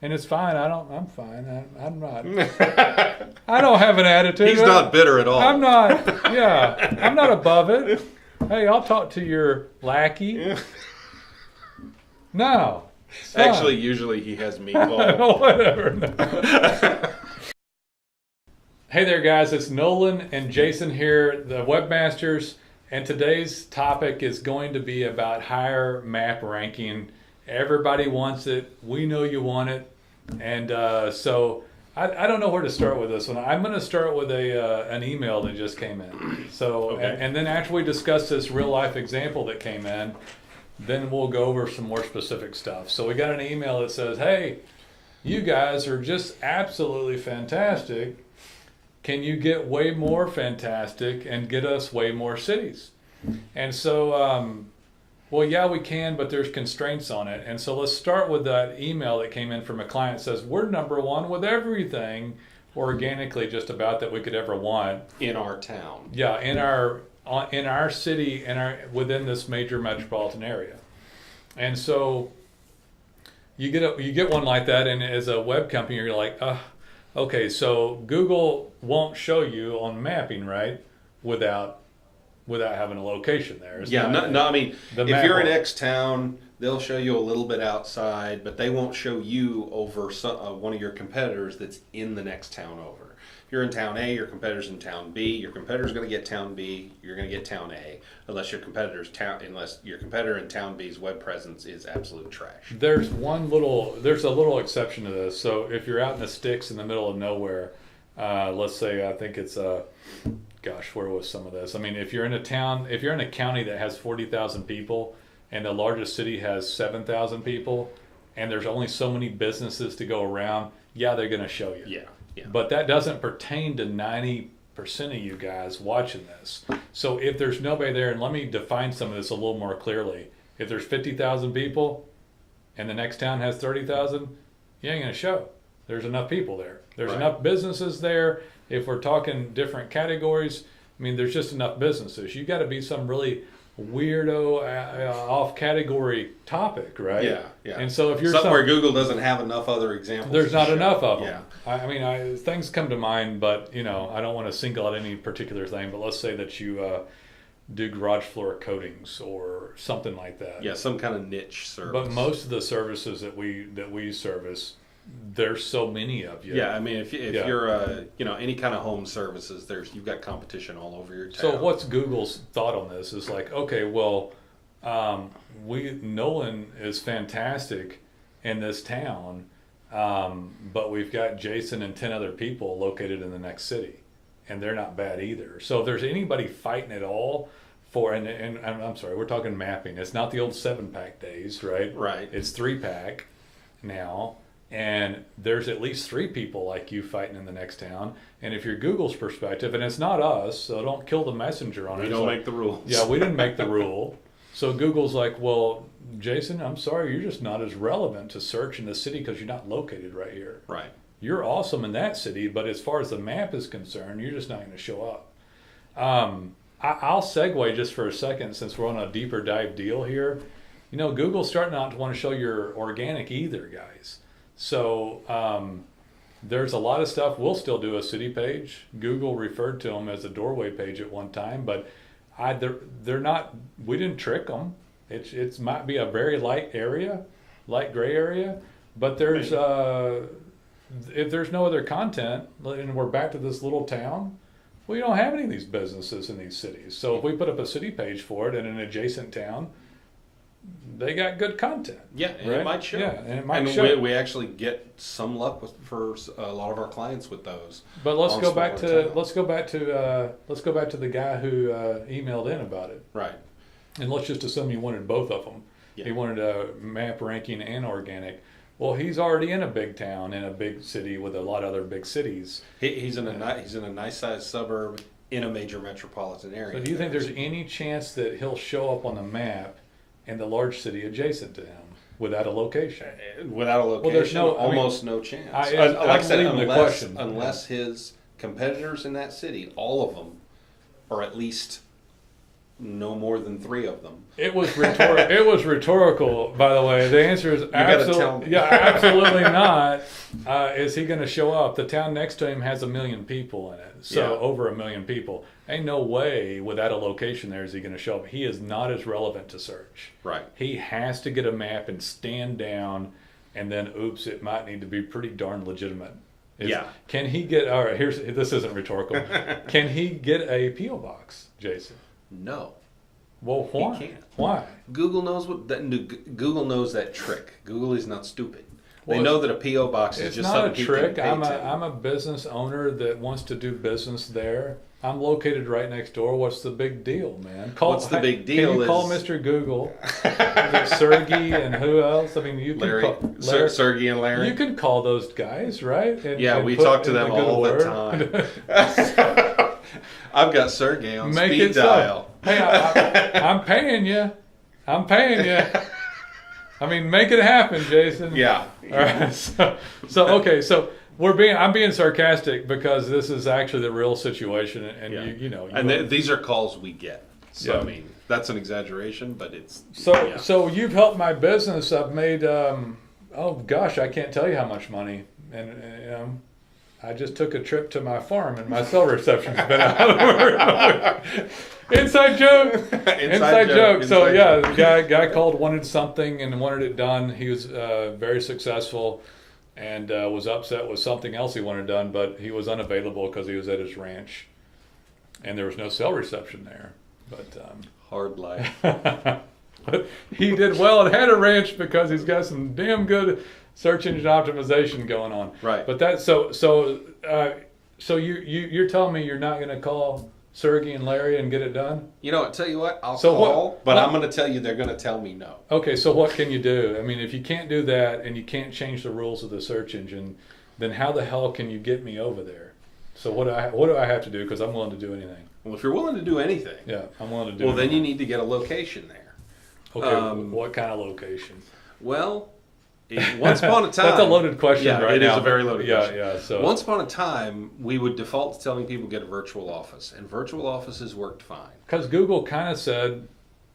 And it's fine. I'm fine. I'm not. I don't have an attitude. He's not bitter at all. I'm not. Yeah, I'm not above it. Hey, I'll talk to your lackey. Yeah. No. Actually, usually he has meatball. Whatever. Hey there, guys. It's Nolan and Jason here, the webmasters, and today's topic is going to be about higher map ranking. Everybody wants it. We know you want it, and so I don't know where to start with this one. I'm going to start with an email that just came in. So, Okay. and then after we discuss this real life example that came in, then we'll go over some more specific stuff. So we got an email that says, "Hey, you guys are just absolutely fantastic. Can you get way more fantastic and get us way more cities?" And so, well, yeah, we can, but there's constraints on it. And so let's start with that email that came in from a client that says, "We're number one with everything organically just about that we could ever want." In our town. Yeah, in our city, within this major metropolitan area. And so you get one like that, and as a web company, you're like, okay, so Google won't show you on mapping, right, without having a location there. It's Yeah, I mean, if you're in X town, they'll show you a little bit outside, but they won't show you over one of your competitors that's in the next town over. If you're in town A, your competitor's in town B. Your competitor's going to get town B. You're going to get town A, unless your competitor in town B's web presence is absolute trash. There's a little exception to this. So if you're out in the sticks in the middle of nowhere, let's say I think it's gosh, where was some of this? I mean, if you're in a county that has 40,000 people and the largest city has 7,000 people, and there's only so many businesses to go around, yeah, they're going to show you. Yeah. Yeah. But that doesn't pertain to 90% of you guys watching this. So if there's nobody there, and let me define some of this a little more clearly. If there's 50,000 people and the next town has 30,000, you ain't going to show. There's enough people there. There's enough businesses there. If we're talking different categories, I mean, there's just enough businesses. You got to be some really weirdo off category topic, right? Yeah, yeah. And so if you're somewhere Google doesn't have enough other examples, there's not enough of them. Yeah. I mean, things come to mind, but I don't want to single out any particular thing. But let's say that you do garage floor coatings or something like that. Yeah, some kind of niche service. But most of the services that we service, there's so many of you. Yeah, I mean, if you're any kind of home services, you've got competition all over your town. So what's Google's thought on this is like, okay, well, Nolan is fantastic in this town, but we've got Jason and 10 other people located in the next city, and they're not bad either. So if there's anybody fighting at all for, and I'm sorry, we're talking mapping. It's not the old 7-pack days, right? Right. It's 3-pack now. And there's at least 3 people like you fighting in the next town. And if you're Google's perspective, and it's not us, so don't kill the messenger on it. We don't make the rules. Yeah, we didn't make the rule. So Google's like, well, Jason, I'm sorry, you're just not as relevant to search in the city because you're not located right here. Right. You're awesome in that city, but as far as the map is concerned, you're just not going to show up. I'll segue just for a second since we're on a deeper dive deal here. Google's starting not to want to show your organic either, guys. So there's a lot of stuff. We'll still do a city page. Google referred to them as a doorway page at one time, but they're not. We didn't trick them. It might be a very light gray area, but there's if there's no other content, and we're back to this little town, we don't have any of these businesses in these cities. So if we put up a city page for it in an adjacent town, they got good content. Yeah, and right? it might show. Yeah, and it might show. We actually get some luck for a lot of our clients with those. But let's go back to the guy who emailed in about it. Right. And let's just assume you wanted both of them. Yeah. He wanted a map ranking and organic. Well, he's already in a big town, in a big city with a lot of other big cities. He's in a nice sized suburb in a major metropolitan area. So do you think there's any chance that he'll show up on the map in the large city adjacent to him without a location? Without a location, well, there's almost no chance. Like I said, unless his competitors in that city, all of them, are at least no more than 3 of them. It was rhetorical, by the way. The answer is absolutely not. Is he going to show up? The town next to him has 1 million people in it, so over 1 million people. Ain't no way without a location there is he going to show up. He is not as relevant to search. Right. He has to get a map and stand down, and then oops, it might need to be pretty darn legitimate. Can he get? All right. This isn't rhetorical. Can he get a PO box, Jason? No. Well, why? He can't. Why? Google knows that trick. Google is not stupid. They know that a PO box is just something people can pay to. It's not a trick. I'm a business owner that wants to do business there. I'm located right next door. What's the big deal, man? What's the big deal? Can you call Mr. Google? Sergey and who else? I mean, you can call Sergey and Larry. You can call those guys, right? And we talk to them all the time. I've got Sergey on speed dial. Hey, I'm paying you. I mean, make it happen, Jason. Yeah. All right. So I'm being sarcastic because this is actually the real situation, and these are calls we get. So I mean, that's an exaggeration, but it's so you've helped my business. I've made oh gosh, I can't tell you how much money, and I just took a trip to my farm, and my cell reception's been out of work. Inside joke. Inside joke. So the guy called, wanted something, and wanted it done. He was very successful, and was upset with something else he wanted done, but he was unavailable because he was at his ranch, and there was no cell reception there. But hard life. But he did well and had a ranch because he's got some damn good search engine optimization going on. Right. But that so you're telling me you're not going to call Sergey and Larry and get it done? I'll tell you what, I'll call, but I'm going to tell you they're going to tell me no. Okay, so what can you do? I mean, if you can't do that and you can't change the rules of the search engine, then how the hell can you get me over there? So what do I have to do? Because I'm willing to do anything. Well, if you're willing to do anything, I'm willing to do. Well, then you need to get a location there. Okay, what kind of location? Well, once upon a time... That's a loaded question right now. It is a very loaded question. Yeah. So once upon a time, we would default to telling people get a virtual office, and virtual offices worked fine. Because Google kind of said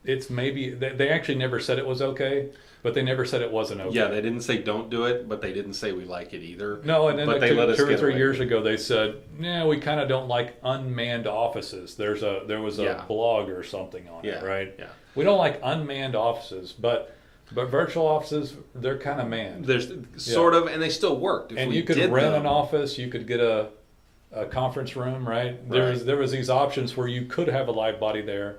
it's maybe... They actually never said it was okay, but they never said it wasn't okay. Yeah, they didn't say don't do it, but they didn't say we like it either. No, and then but they let us 2 or 3 years ago, they said, we kind of don't like unmanned offices. There was a blog or something on it, right? Yeah. We don't like unmanned offices, but virtual offices, they're kind of manned. There's sort of, and they still worked. And you could rent an office, you could get a conference room, right? There was these options where you could have a live body there,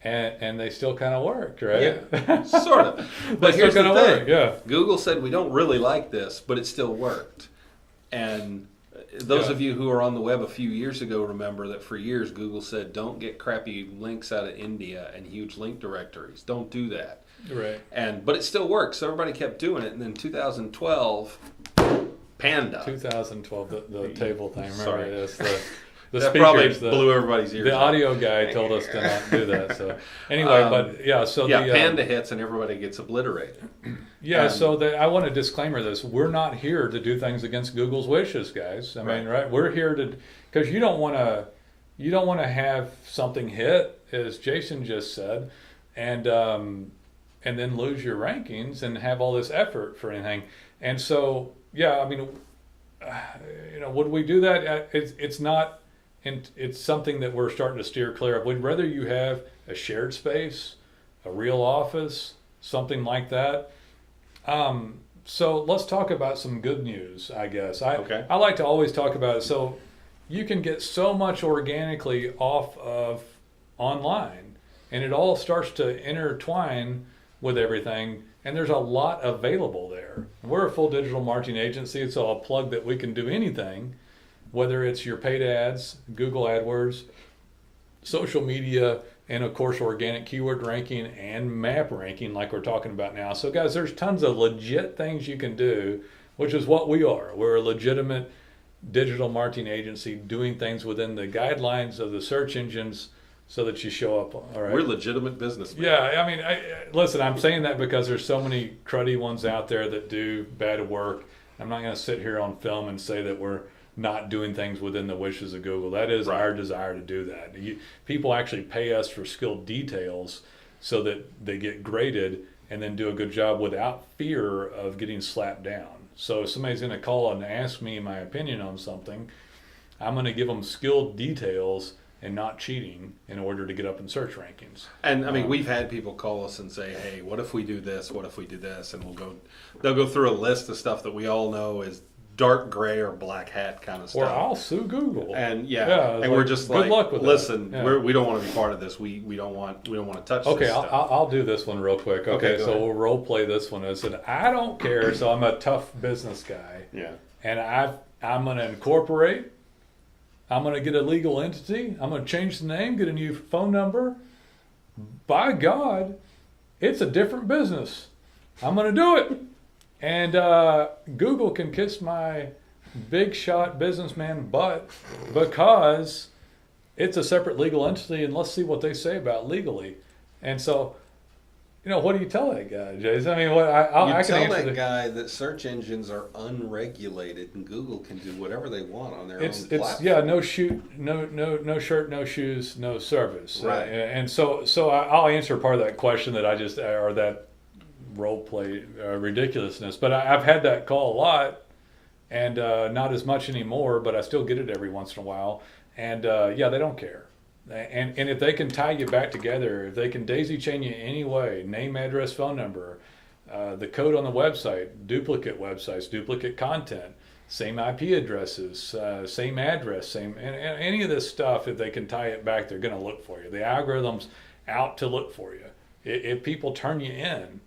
and they still kind of worked, right? Yeah, sort of. But here's the thing. Yeah. Google said we don't really like this, but it still worked. And those of you who are on the web a few years ago remember that for years Google said don't get crappy links out of India and huge link directories. Don't do that. Right. But it still works. So everybody kept doing it. And then 2012, Panda. 2012, the table thing. Remember this? The that speakers, probably blew everybody's ears The out. audio guy told us to not do that. So anyway, Panda hits and everybody gets obliterated. Yeah, I want to disclaimer this. We're not here to do things against Google's wishes, guys. I mean, right? We're here to, because you don't want to have something hit, as Jason just said, and then lose your rankings and have all this effort for anything. And so, would we do that? It's not. And it's something that we're starting to steer clear of. We'd rather you have a shared space, a real office, something like that. So let's talk about some good news, I guess. I like to always talk about it. So you can get so much organically off of online, and it all starts to intertwine with everything, and there's a lot available there. We're a full digital marketing agency, so I'll plug that we can do anything, whether it's your paid ads, Google AdWords, social media, and of course organic keyword ranking and map ranking like we're talking about now. So guys, there's tons of legit things you can do, which is what we are. We're a legitimate digital marketing agency doing things within the guidelines of the search engines so that you show up. All right. We're legitimate businessmen. Yeah, I mean, listen, I'm saying that because there's so many cruddy ones out there that do bad work. I'm not going to sit here on film and say that we're not doing things within the wishes of Google. That is our desire to do that. People actually pay us for skilled details so that they get graded and then do a good job without fear of getting slapped down. So if somebody's going to call and ask me my opinion on something, I'm going to give them skilled details and not cheating in order to get up in search rankings. And I mean, we've had people call us and say, "Hey, what if we do this? What if we do this?" And they'll go through a list of stuff that we all know is dark gray or black hat kind of stuff. Or I'll sue Google. And and we're just good luck with listen, that. we don't want to be part of this. We don't want to touch this stuff. I'll do this one real quick. Okay, so we'll role play this one. I said, I don't care, so I'm a tough business guy. Yeah. And I'm going to incorporate. I'm going to get a legal entity. I'm going to change the name, get a new phone number. By God, it's a different business. I'm going to do it. And Google can kiss my big shot businessman butt because it's a separate legal entity, and let's see what they say about legally. And so, what do you tell that guy, Jason? I mean, I can tell answer that guy that search engines are unregulated and Google can do whatever they want on their own platform. No shirt, no shoes, no service. Right. And so I'll answer part of that question that or that role play ridiculousness. But I've had that call a lot, and not as much anymore, but I still get it every once in a while. And they don't care. And if they can tie you back together, if they can daisy chain you any way, name, address, phone number, the code on the website, duplicate websites, duplicate content, same IP addresses, same address, and any of this stuff, if they can tie it back, they're going to look for you. The algorithm's out to look for you. If people turn you in,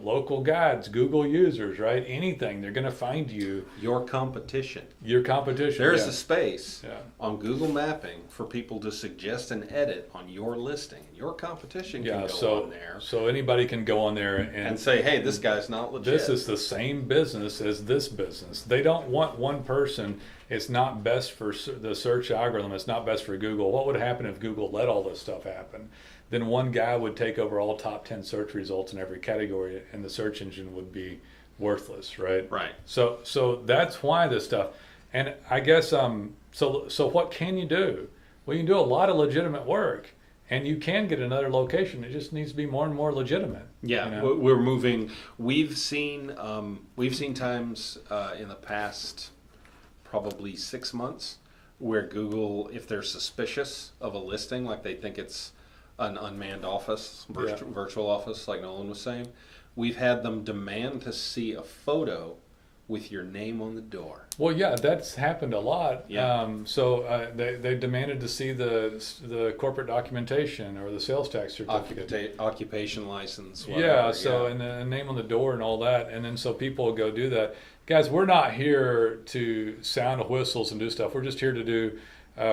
local guides, Google users, right? Anything, they're going to find you. Your competition. There's a space on Google Mapping for people to suggest and edit on your listing. Your competition can go on there. So anybody can go on there and say, hey, this guy's not legit. This is the same business as this business. They don't want one person. It's not best for the search algorithm. It's not best for Google. What would happen if Google let all this stuff happen? Then one guy would take over all top 10 search results in every category, and the search engine would be worthless, right? Right. So that's why this stuff. And I guess so what can you do? Well, you can do a lot of legitimate work, and you can get another location. It just needs to be more and more legitimate. Yeah, we're moving. We've seen times in the past probably 6 months where Google, if they're suspicious of a listing, like they think it's an unmanned office, virtual office, like Nolan was saying, we've had them demand to see a photo with your name on the door. Well, yeah, that's happened a lot. Yeah. They demanded to see the corporate documentation or the sales tax certificate, occupation license. Whatever, and the name on the door and all that, and then so people will go do that. Guys, we're not here to sound whistles and do stuff. We're just here to do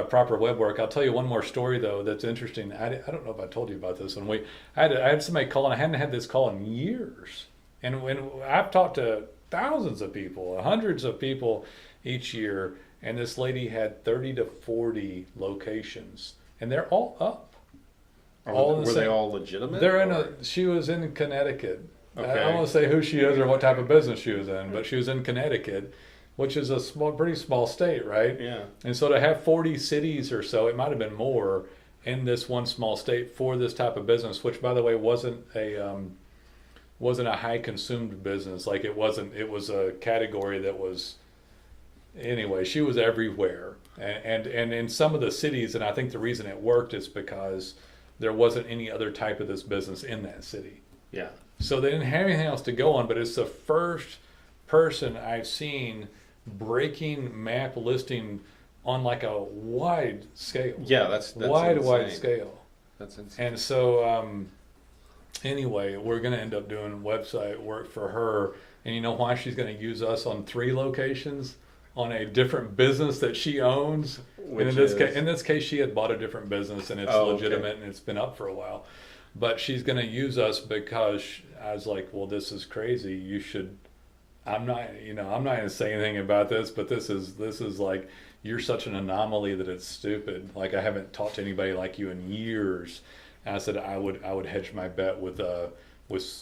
proper web work. I'll tell you one more story though that's interesting. I don't know if I told you about this. I had somebody call, and I hadn't had this call in years. And when I've talked to thousands of people, hundreds of people each year, and this lady had 30 to 40 locations, and they're all up. Were they all legitimate? She was in Connecticut. Okay. I don't want to say who she is or what type of business she was in, but she was in Connecticut, which is a pretty small state, right? Yeah. And so to have 40 cities or so, it might have been more in this one small state for this type of business, which, by the way, wasn't a high consumed business. Like it was a category that was, anyway, she was everywhere. And in some of the cities, and I think the reason it worked is because there wasn't any other type of this business in that city. Yeah. So they didn't have anything else to go on, but it's the first person I've seen breaking map listing on like a wide scale. Yeah, that's wide scale. That's insane. And so anyway, we're going to end up doing website work for her, and you know why she's going to use us on 3 locations on a different business that she owns. And in this case, she had bought a different business, and it's legitimate, and it's been up for a while. But she's going to use us because I was like, well, this is crazy. You should. I'm not going to say anything about this, but this is like, you're such an anomaly that it's stupid. Like I haven't talked to anybody like you in years. And I said I would hedge my bet with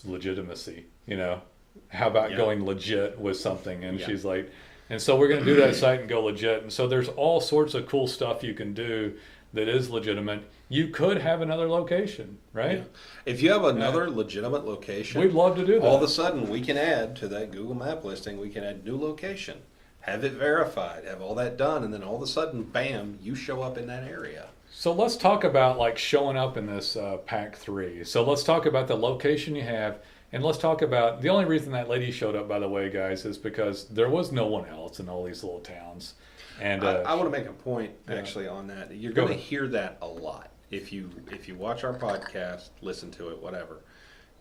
legitimacy. How about going legit with something? And she's like, And so we're going to do that site and go legit. And so there's all sorts of cool stuff you can do that is legitimate. You could have another location, right? Yeah. If you have another legitimate location, we'd love to do that. All of a sudden, we can add to that Google Map listing, we can add new location, have it verified, have all that done, and then all of a sudden, bam, you show up in that area. So let's talk about like showing up in this pack 3. So let's talk about the location you have, and let's talk about the only reason that lady showed up, by the way, guys, is because there was no one else in all these little towns. And I want to make a point actually on that. You're going to hear that a lot. If you watch our podcast, listen to it, whatever,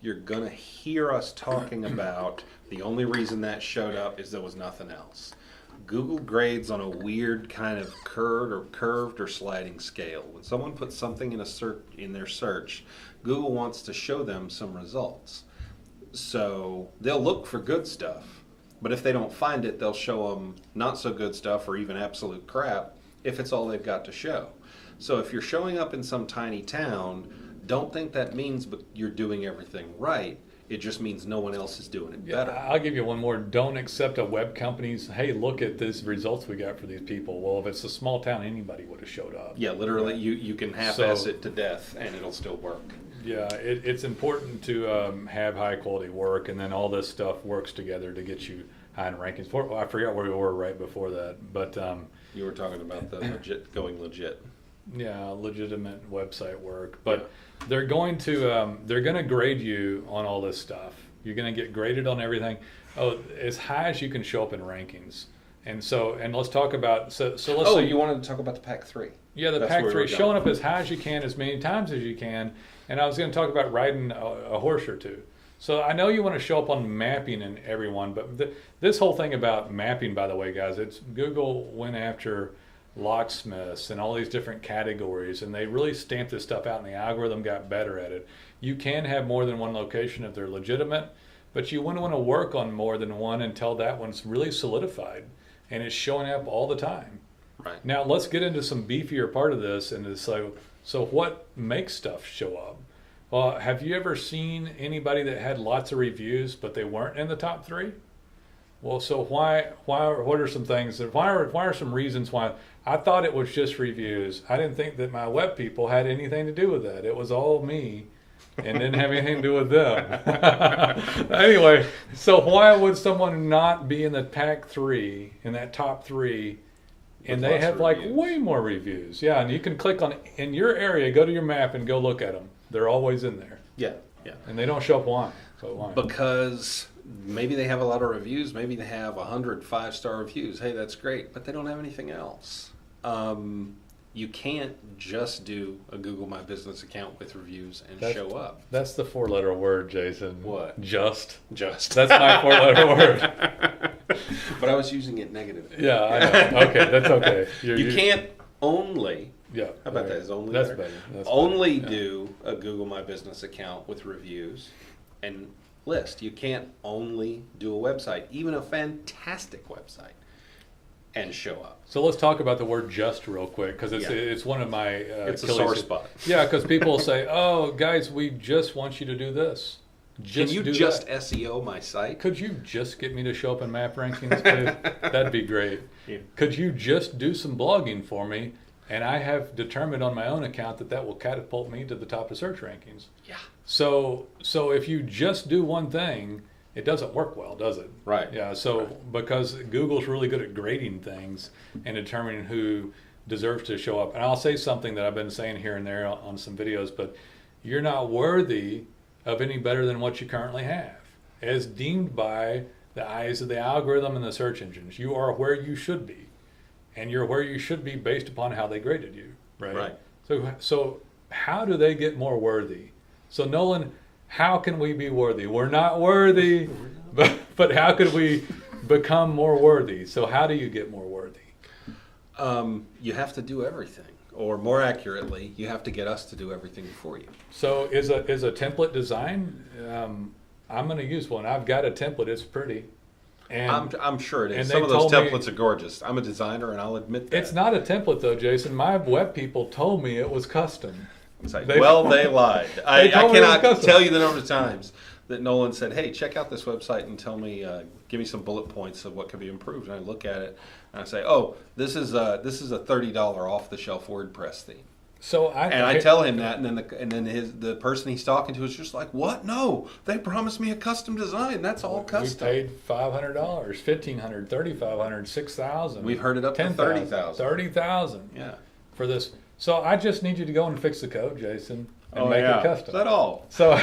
you're going to hear us talking about the only reason that showed up is there was nothing else. Google grades on a weird kind of curved or sliding scale. When someone puts something in their search, Google wants to show them some results. So they'll look for good stuff, but if they don't find it, they'll show them not so good stuff or even absolute crap if it's all they've got to show. So if you're showing up in some tiny town, don't think that means you're doing everything right. It just means no one else is doing it better. I'll give you one more. Don't accept a web company's, hey, look at these results we got for these people. Well, if it's a small town, anybody would have showed up. Yeah, literally, you can half-ass it to death, and it'll still work. Yeah, it's important to have high-quality work, and then all this stuff works together to get you high in rankings. I forgot where we were right before that, but... you were talking about the going legit. Yeah, legitimate website work, but they're going to grade you on all this stuff. You're going to get graded on everything. As high as you can show up in rankings. And let's talk about let's say you wanted to talk about the pack 3. Yeah, the pack 3, showing up as high as you can, as many times as you can. And I was going to talk about riding a horse or two. So I know you want to show up on mapping and everyone, but this whole thing about mapping, by the way, guys, it's Google went after locksmiths and all these different categories, and they really stamped this stuff out, and the algorithm got better at it. You can have more than one location if they're legitimate, but you wouldn't want to work on more than one until that one's really solidified and it's showing up all the time. Right. Now let's get into some beefier part of this, and it's like, so what makes stuff show up? Well, have you ever seen anybody that had lots of reviews but they weren't in the top 3? Well, so what are some things that why are some reasons why? I thought it was just reviews. I didn't think that my web people had anything to do with that. It was all me and didn't have anything to do with them. Anyway, so why would someone not be in the pack 3, in that top 3, and they have like way more reviews? Yeah, and you can click on in your area, go to your map and go look at them. They're always in there. Yeah. And they don't show up why? So why? Because maybe they have a lot of reviews. Maybe they have 100 5-star reviews. Hey, that's great, but they don't have anything else. You can't just do a Google My Business account with reviews and show up. That's the 4-letter word, Jason. What? Just. Just. That's my 4-letter word. But I was using it negatively. Yeah, I know. Okay, that's okay. You can't only... Yeah. How about that? Is only that's there? better. That's only better. do a Google My Business account with reviews and list. You can't only do a website, even a fantastic website, and show up. So let's talk about the word "just" real quick, because it's one of my it's a sore spot. Yeah, because people say, "Oh, guys, we just want you to do this." Can you just SEO my site? Could you just get me to show up in map rankings, please? That'd be great. Yeah. Could you just do some blogging for me? And I have determined on my own account that will catapult me to the top of search rankings. Yeah. So if you just do one thing, it doesn't work well, does it? Right. Yeah. So because Google's really good at grading things and determining who deserves to show up. And I'll say something that I've been saying here and there on some videos, but you're not worthy of any better than what you currently have, as deemed by the eyes of the algorithm and the search engines. You are where you should be. And you're where you should be based upon how they graded you, right? Right. So how do they get more worthy? So Nolan, how can we be worthy? We're not worthy, but how could we become more worthy? So how do you get more worthy? You have to do everything, or more accurately, you have to get us to do everything for you. So is a template design? I'm going to use one. I've got a template. It's pretty. And I'm sure it is. Some of those templates are gorgeous. I'm a designer, and I'll admit that. It's not a template, though, Jason. My web people told me it was custom. They lied. I cannot tell you the number of times that Nolan said, hey, check out this website and tell me, give me some bullet points of what could be improved. And I look at it and I say, oh, this is a $30 off the shelf WordPress theme. I tell him that, and then the person he's talking to is just like, what? No, they promised me a custom design. That's all custom. We paid $500, $1,500, $3,500, $6,000. We've heard it up to $30,000. $30,000. Yeah. For this. So I just need you to go and fix the code, Jason, and make it custom. Is that all? So,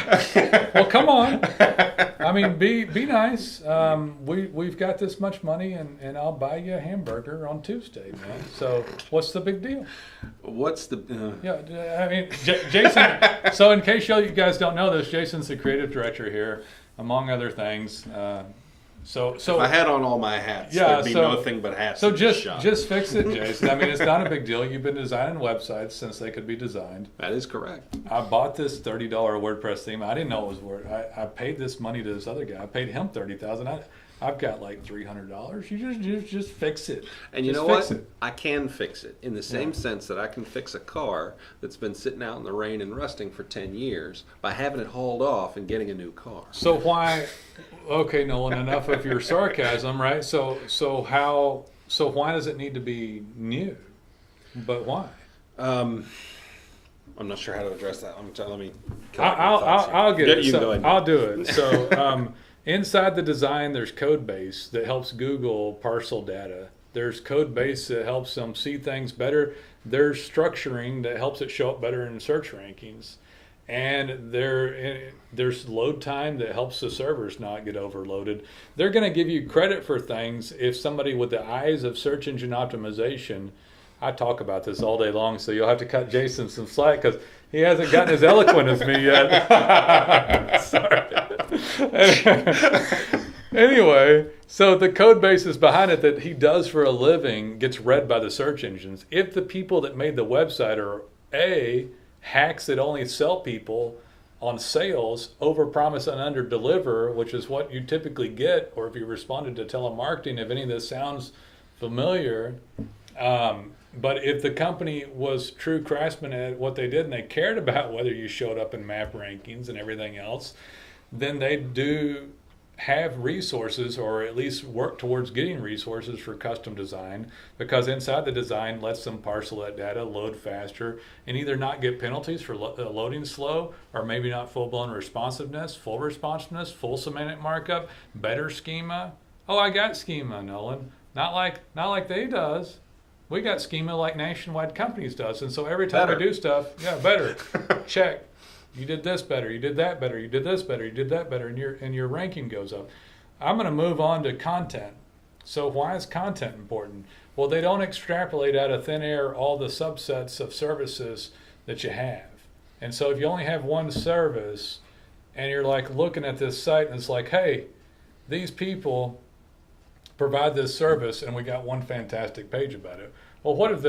well, come on. I mean, be nice. We've got this much money, and I'll buy you a hamburger on Tuesday, man. So what's the big deal? What's the... Yeah, I mean, Jason, so in case you guys don't know this, Jason's the creative director here, among other things. So if I had on all my hats, there'd be nothing but hats. So just fix it, Jason. I mean, it's not a big deal. You've been designing websites since they could be designed. That is correct. I bought this $30 WordPress theme. I didn't know it was worth. I paid this money to this other guy. I paid him $30,000. I've got like $300. You just fix it. And you know what? I can fix it in the same sense that I can fix a car that's been sitting out in the rain and rusting for 10 years by having it hauled off and getting a new car. So why? Okay, Nolan. Enough of your sarcasm, right? So why does it need to be new? But why? I'm not sure how to address that. Let me. I'll get it. You can go ahead. I'll do it. So. Inside the design, there's code base that helps Google parcel data. There's code base that helps them see things better. There's structuring that helps it show up better in search rankings. And there's load time that helps the servers not get overloaded. They're going to give you credit for things if somebody with the eyes of search engine optimization. I talk about this all day long, so you'll have to cut Jason some slack because he hasn't gotten as eloquent as me yet. Sorry. Anyway, so the code basis behind it that he does for a living gets read by the search engines. If the people that made the website are hacks that only sell people on sales, overpromise and underdeliver, which is what you typically get, or if you responded to telemarketing, if any of this sounds familiar. But if the company was true craftsmen at what they did and they cared about whether you showed up in map rankings and everything else, then they do have resources, or at least work towards getting resources for custom design, because inside the design lets them parcel that data, load faster, and either not get penalties for loading slow, or maybe not full-blown responsiveness, full semantic markup, better schema. Oh, I got schema, Nolan. Not like they does. We got schema like Nationwide Companies does, and so every time we do stuff, better. Check. You did this better. You did that better. You did this better. You did that better, and your ranking goes up. I'm going to move on to content. So why is content important? Well, they don't extrapolate out of thin air all the subsets of services that you have. And so if you only have one service, and you're like looking at this site, and it's like, hey, these people provide this service, and we got one fantastic page about it. Well, what if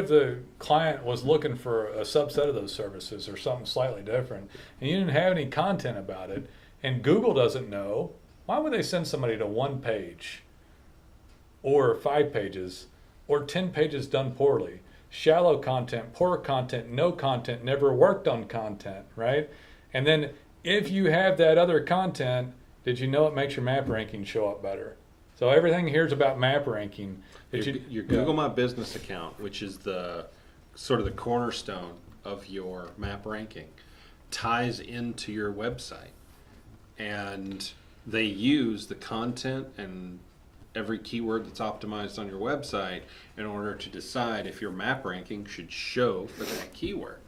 the client was looking for a subset of those services or something slightly different, and you didn't have any content about it, and Google doesn't know? Why would they send somebody to one page, or 5 pages, or 10 pages done poorly? Shallow content, poor content, no content, never worked on content, right? And then if you have that other content, did you know it makes your map ranking show up better? So everything here is about map ranking. Your Google My Business account, which is the sort of the cornerstone of your map ranking, ties into your website. And they use the content and every keyword that's optimized on your website in order to decide if your map ranking should show for that keyword.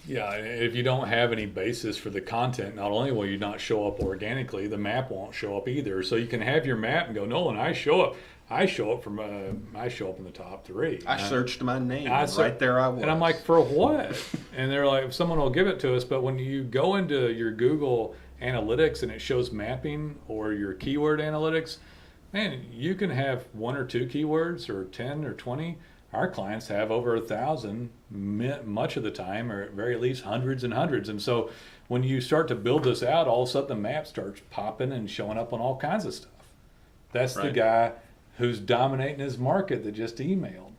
Yeah, if you don't have any basis for the content, not only will you not show up organically, the map won't show up either. So you can have your map and go, Nolan, I show up in the top 3. I searched my name, right there I was. And I'm like, for what? And they're like, someone will give it to us. But when you go into your Google Analytics and it shows mapping, or your keyword analytics, man, you can have 1 or 2 keywords, or 10 or 20. Our clients have over 1,000 much of the time, or at very least hundreds and hundreds. And so when you start to build this out, all of a sudden the map starts popping and showing up on all kinds of stuff. That's right. The guy who's dominating his market that just emailed.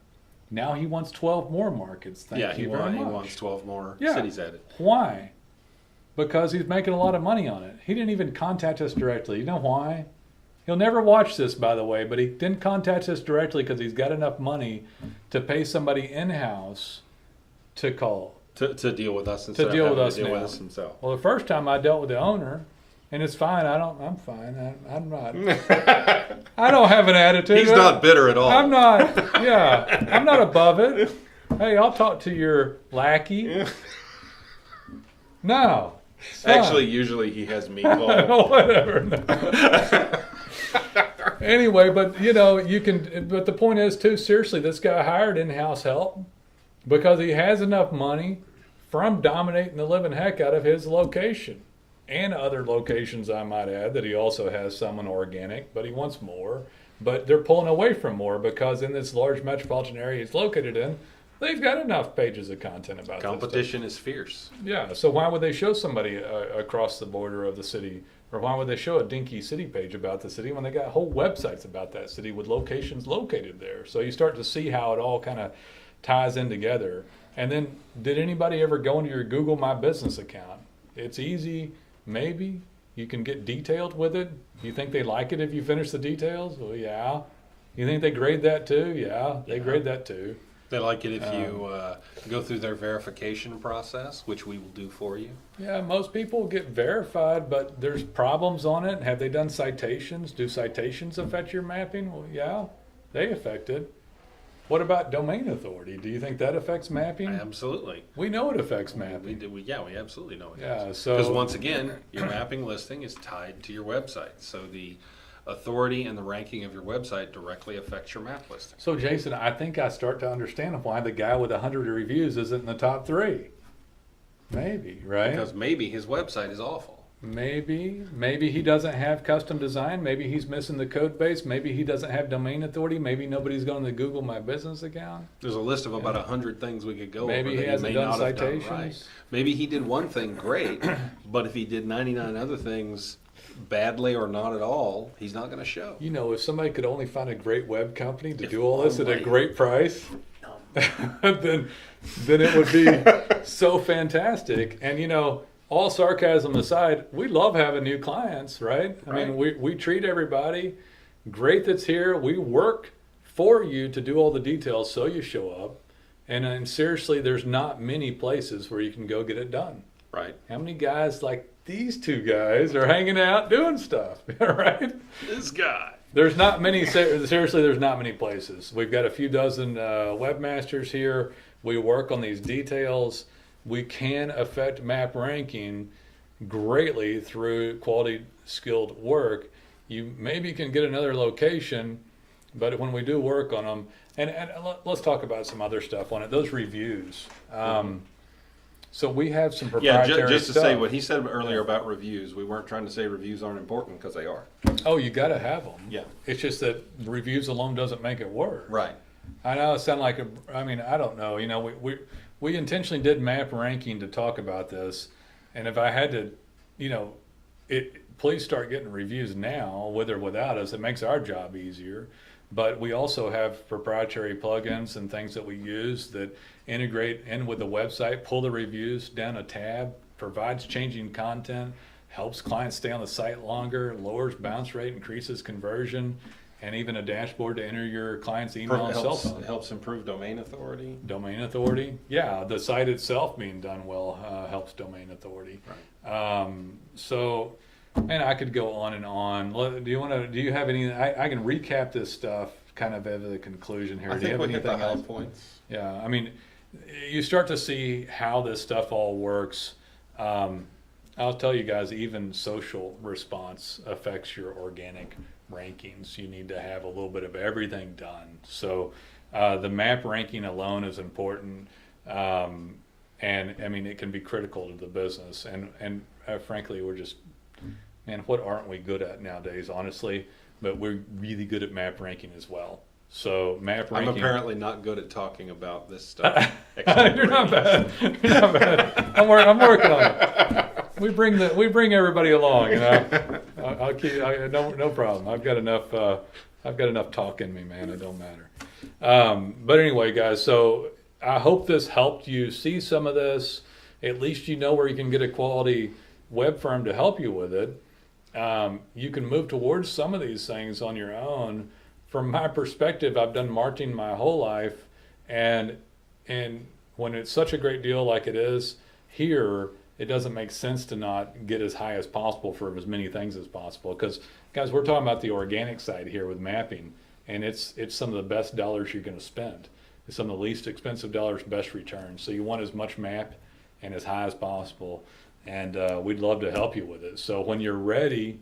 Now he wants 12 more markets. Thank you very much. He wants 12 more cities added. Why? because he's making a lot of money on it. He didn't even contact us directly. You know why? He'll never watch this, by the way, but he didn't contact us directly because he's got enough money to pay somebody in-house to call. To deal with us instead of deal with us himself. Well, the first time I dealt with the owner, and it's fine. I'm fine. I'm not. I don't have an attitude. He's not bitter at all. I'm not. Yeah, I'm not above it. Hey, I'll talk to your lackey. No. Actually, usually he has me call. Whatever. Anyway, but you can. But the point is, too. Seriously, this guy hired in-house help because he has enough money from dominating the living heck out of his location and other locations, I might add, that he also has some in organic, but he wants more. But they're pulling away from more because in this large metropolitan area he's located in, they've got enough pages of content about this. Competition is fierce. Yeah, so why would they show somebody across the border of the city, or why would they show a dinky city page about the city when they got whole websites about that city with locations located there? So you start to see how it all kind of ties in together. And then, did anybody ever go into your Google My Business account? It's easy. Maybe you can get detailed with it. You think they like it if you finish the details? Well, yeah. You think they grade that too? Yeah, they grade that too. They like it if you go through their verification process, which we will do for you. Yeah, most people get verified, but there's problems on it. Have they done citations? Do citations affect your mapping? Well, yeah, they affect it. What about domain authority? Do you think that affects mapping? Absolutely. We know it affects mapping. We absolutely know it does. Because once again, your mapping listing is tied to your website. So the authority and the ranking of your website directly affects your map listing. So Jason, I think I start to understand why the guy with 100 reviews isn't in the top 3. Maybe, right? Because maybe his website is awful. Maybe he doesn't have custom design. Maybe he's missing the code base. Maybe he doesn't have domain authority. Maybe nobody's going to Google My Business account. There's a list of about 100 things we could go over. Maybe he hasn't done citations. Right. Maybe he did one thing great, but if he did 99 other things badly or not at all, he's not going to show. If somebody could only find a great web company to do all this at a great price, then it would be so fantastic. And all sarcasm aside, we love having new clients, right? I mean, we treat everybody great that's here. We work for you to do all the details so you show up. And seriously, there's not many places where you can go get it done. Right. How many guys like these two guys are hanging out doing stuff, right? This guy. There's not many, seriously, there's not many places. We've got a few dozen webmasters here. We work on these details. We can affect map ranking greatly through quality skilled work. You maybe can get another location, but when we do work on them, and let's talk about some other stuff on it. Those reviews. So we have some proprietary just to stuff. say what he said earlier about reviews. We weren't trying to say reviews aren't important because they are. Oh, you got to have them. Yeah. It's just that reviews alone doesn't make it work. Right. I know it sounds like I don't know. We intentionally did map ranking to talk about this, and if I had to, please start getting reviews now, with or without us. It makes our job easier. But we also have proprietary plugins and things that we use that integrate in with the website, pull the reviews down a tab, provides changing content, helps clients stay on the site longer, lowers bounce rate, increases conversion, and even a dashboard to enter your client's email and cell phone. It helps improve domain authority. Domain authority, yeah. The site itself being done well helps domain authority. Right. And I could go on and on. Do you have any? I can recap this stuff kind of at the conclusion here. I think we hit the high points. Yeah, I mean, you start to see how this stuff all works. I'll tell you guys, even social response affects your organic rankings. You need to have a little bit of everything done. So the map ranking alone is important. And I mean, it can be critical to the business. And frankly, we're just, man, what aren't we good at nowadays, honestly? But we're really good at map ranking as well. So map ranking. I'm apparently not good at talking about this stuff. You're not bad. You're not bad. I'm working on it. We bring everybody along. I'll keep. No problem. I've got enough talk in me, man. It don't matter. But anyway, guys. So I hope this helped you see some of this. At least you know where you can get a quality web firm to help you with it, you can move towards some of these things on your own. From my perspective, I've done marketing my whole life, and when it's such a great deal like it is here, it doesn't make sense to not get as high as possible for as many things as possible. Because guys, we're talking about the organic side here with mapping, and it's some of the best dollars you're going to spend. It's some of the least expensive dollars, best returns. So you want as much map and as high as possible, and we'd love to help you with it. So when you're ready,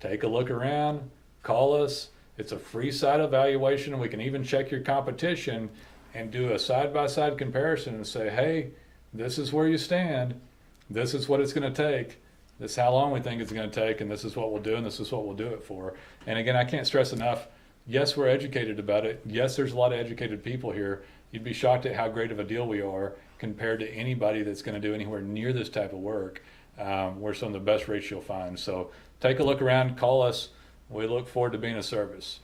take a look around, call us. It's a free site evaluation, and we can even check your competition and do a side-by-side comparison and say, hey, this is where you stand. This is what it's going to take. This is how long we think it's going to take, and this is what we'll do, and this is what we'll do it for. And again, I can't stress enough, yes, we're educated about it. Yes, there's a lot of educated people here. You'd be shocked at how great of a deal we are compared to anybody that's going to do anywhere near this type of work. We're some of the best rates you'll find. So take a look around, call us. We look forward to being of service.